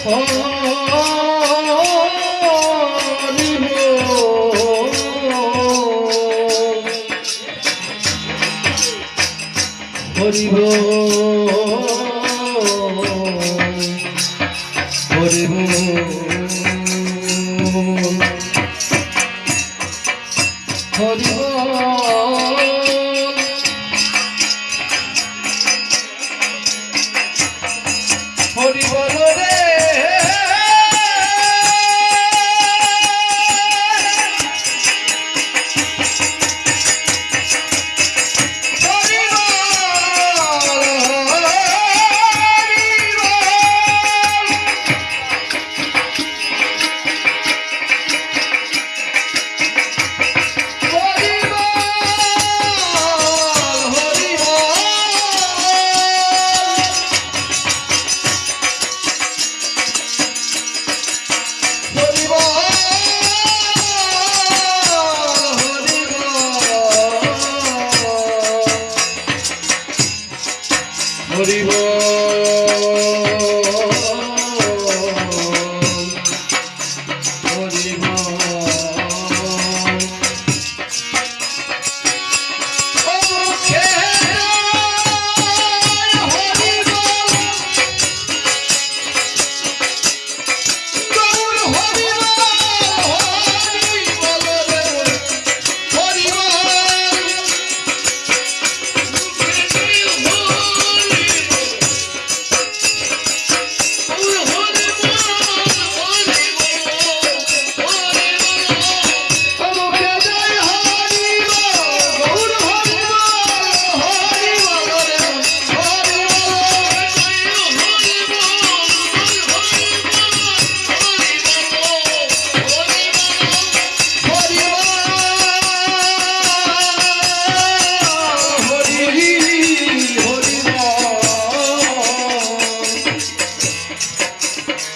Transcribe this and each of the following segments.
হরি বল হরি বল হরি বল হরি বল রে হরি বল হরি বল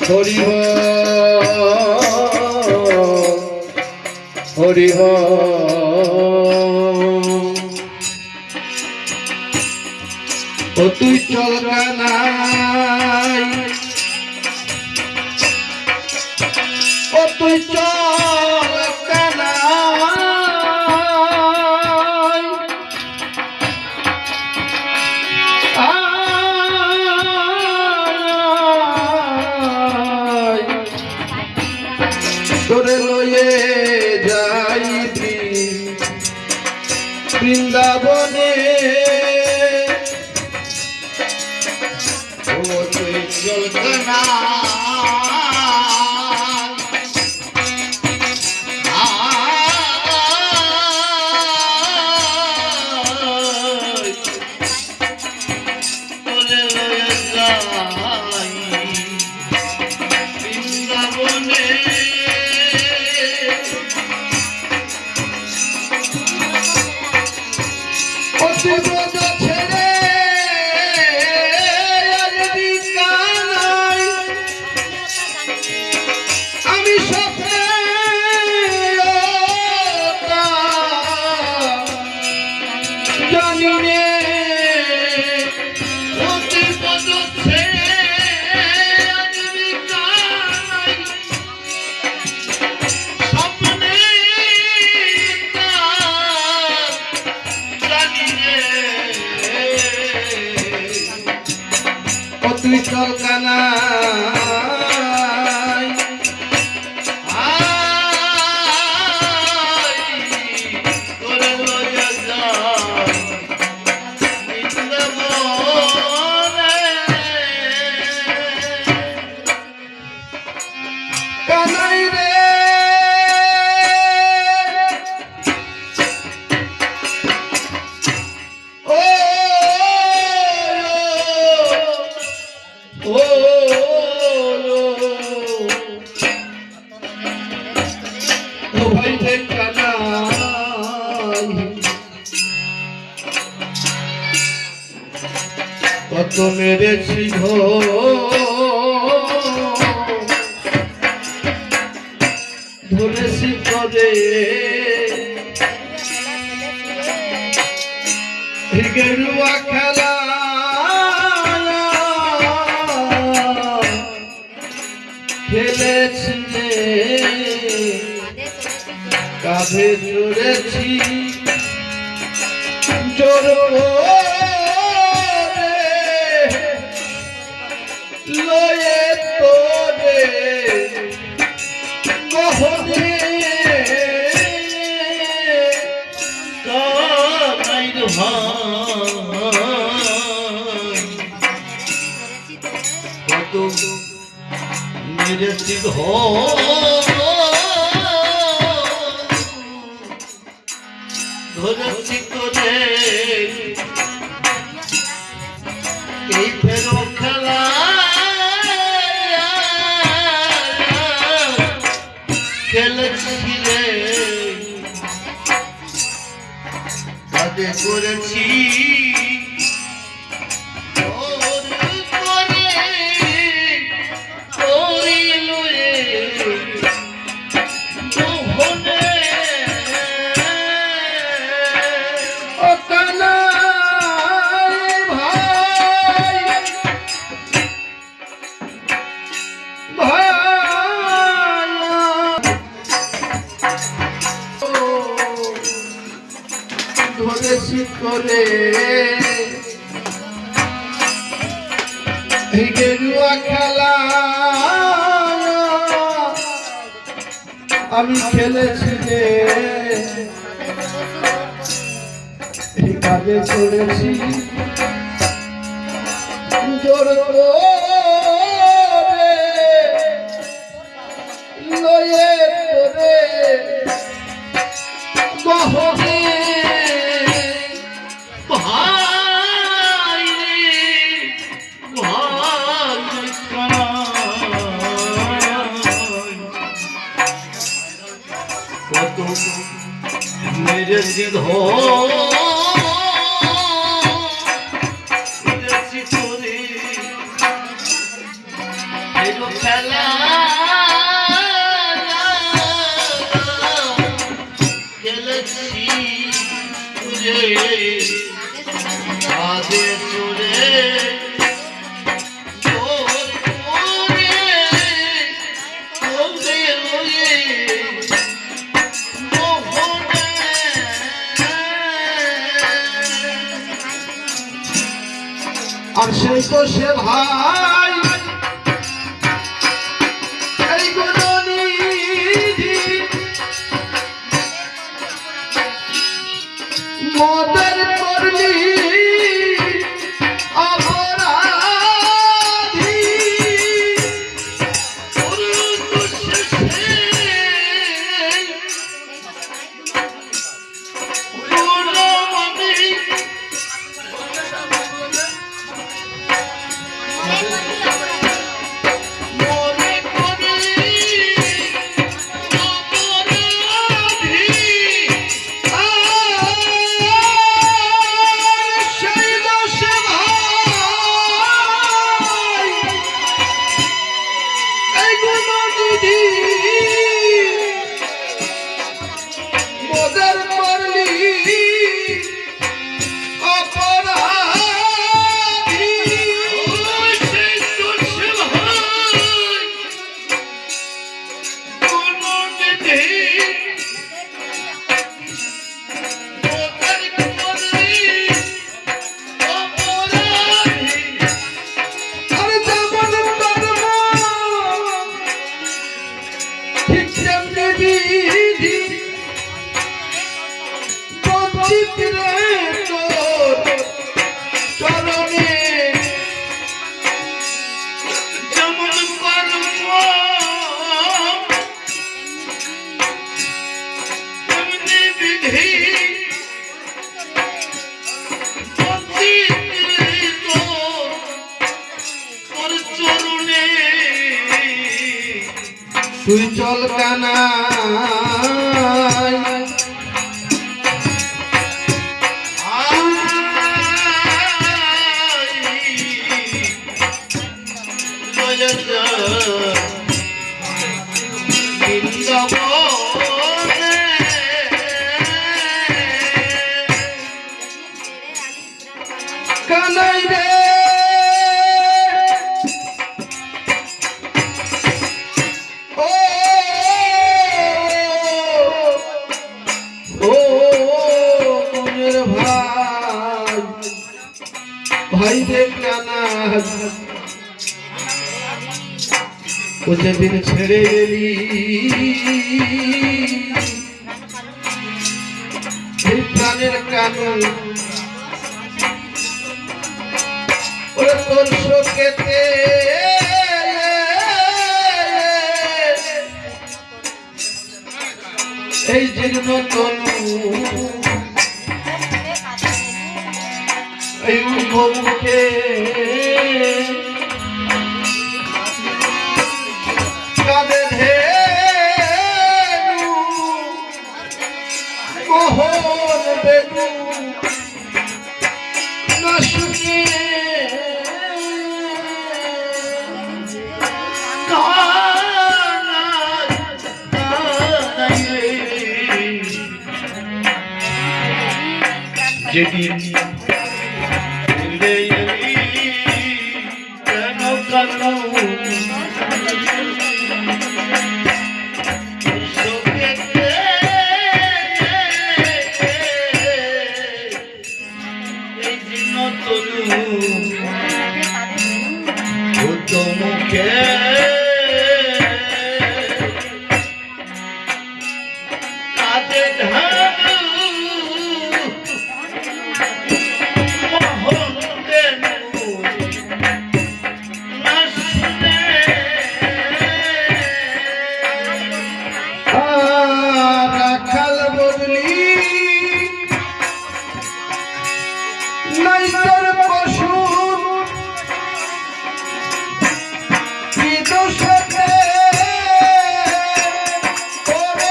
হরি হরি ও তুই চল কানাই ও তুই চল কানাই তোরে লয়ে যাইবি বৃন্দাবনে ও তুই চল না তোরে লয়ে যাই বৃন্দাবনে আমি স্বপ্নে জানি নে তুই চল কানাই তোরে লইয়া যাই বৃন্দাবনে কানাই রে ও ভাই কানাই কত মেরেছি ধরেছি পদে গেরুয়া খেলা কাঁধে চড়েছি জোর লয়ে তোরে গহনে কানাইর ভাই কত মেরেছি ধরেছি তোরে এই ফেরো খেলা খেলেছিলে কাজে করেছি ধরেছি করে গেরুয়া খেলা আমি খেলেছি রে কাজে চড়েছি জোর লয়ে তোরে গহনে কত মেরেছি ধরেছি তোরে এলো খেলা খেলেছি তুরে কাঁধে চড়ে আর সেই তো সে ভাই এই গুণনিধি মদের করলি অপরাধী মদের করলি অপরাধী আরে যেমন কর্ম ঠিক তেমনি বিধি বঞ্চিত রে তোর চরণে যেমন কর্ম তেমনি বিধি তোর চরণে তুই চল কানাই কানাই রে ও ও যেদিন ছেড়ে গেলি এই প্রাণের কানন ওরে তোর শোকেতে এই জীর্ণ তনু এই মুখে কাঁদে ধেনু মোহন বেনু না শুনে যেদিন ফিরে এলি কেন কানো শোকেতে এই জীর্ণ তনু ও তো মুখে কাঁদে ধানু রাখাল বদলি নাই তোর পশু কি দোষে করে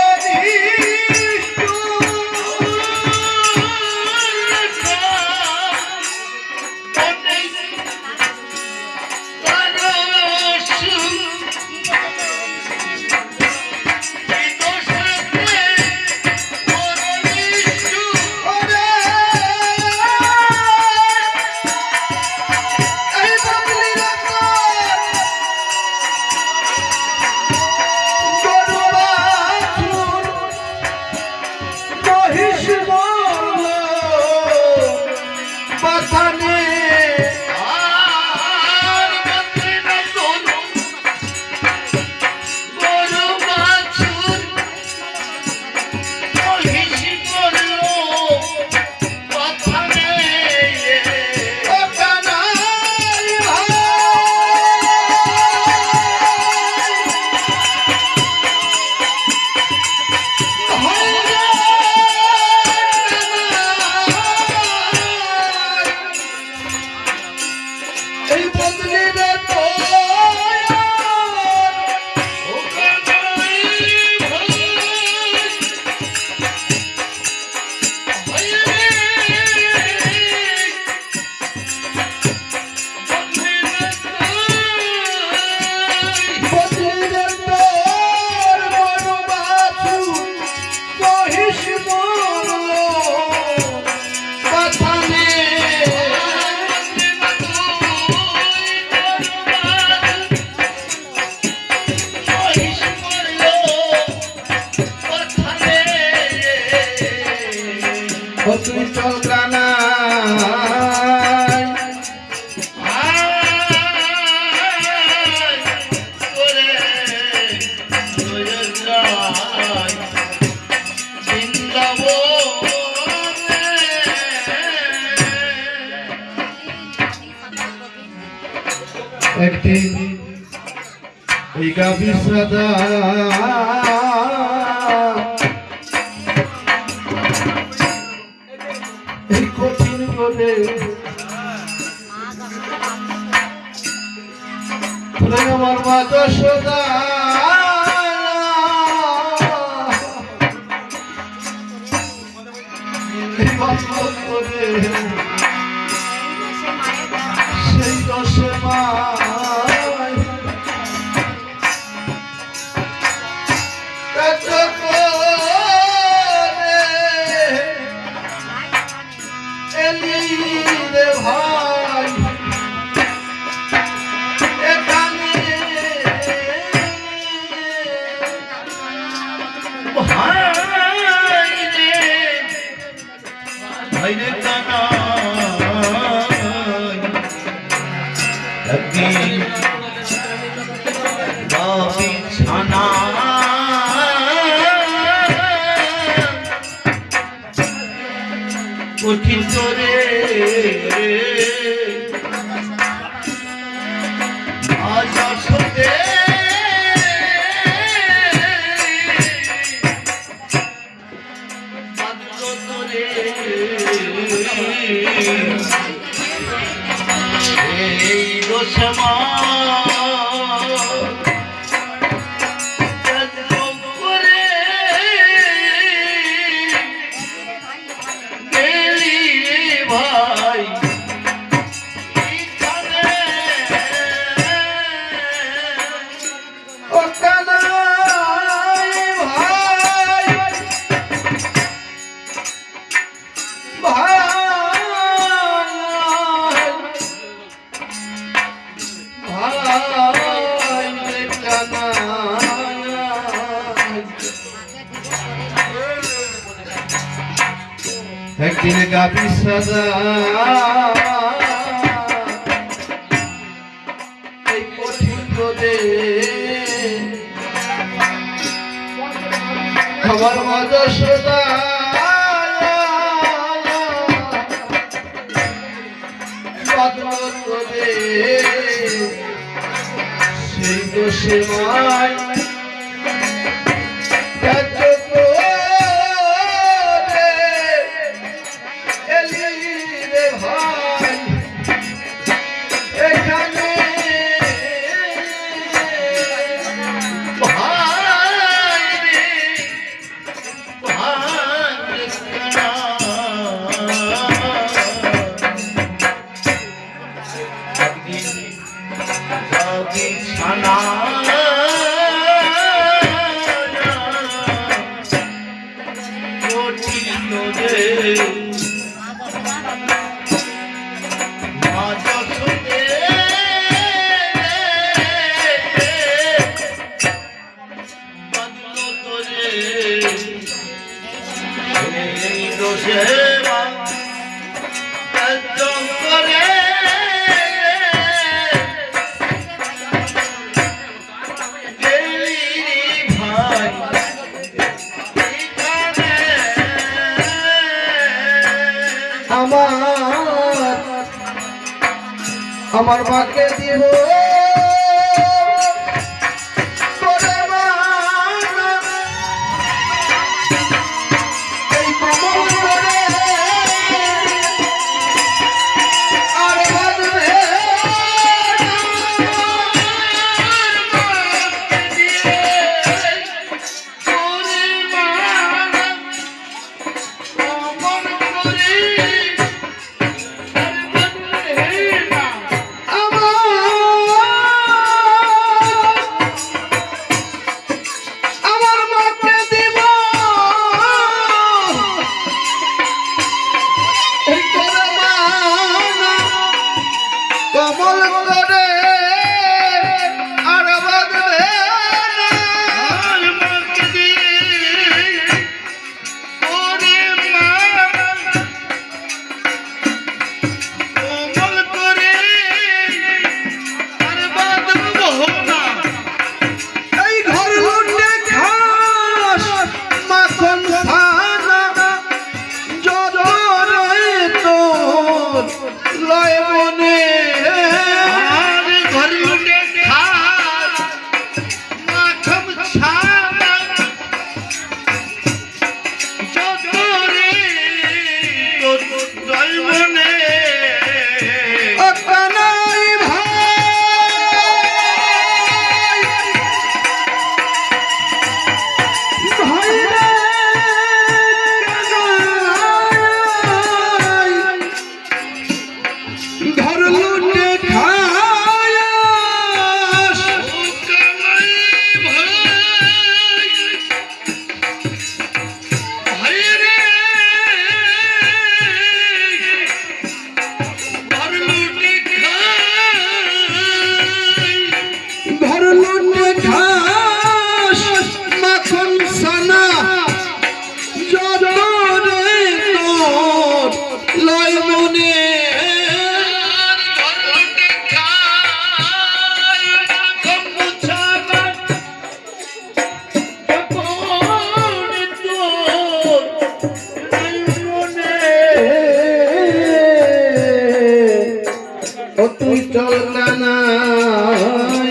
তুই চল কানাই একদিন ওই গাভী সাদা এই কঠিন করে আমার মা যশোদা এই বাসন করে সেই দশে মা ভাই এখানে ভাইরে কানা একদিন বিছানা কঠিন করে আজ আসতে বাধ্য করে এই দোষমা ও কানাই ভাই ভাই ভাই রে কানাই একদিন গাবি সাজা এই কঠিন রোদে আমার মাঝে সদা করে সেই দোষে মায় এত করে এলি রে ভাই এখানে বিছানা কঠিন রে মা যশোদে বাধ্য করে এই দোষে বাধ্য করে আমার মাকে দিব করে মা এই কমল করে আর বাঁধবে কমল করে আর বাঁধবে এই ঘর লুটে খাস মাখন ছানা যত রয়ে তোর লয় মনে নাই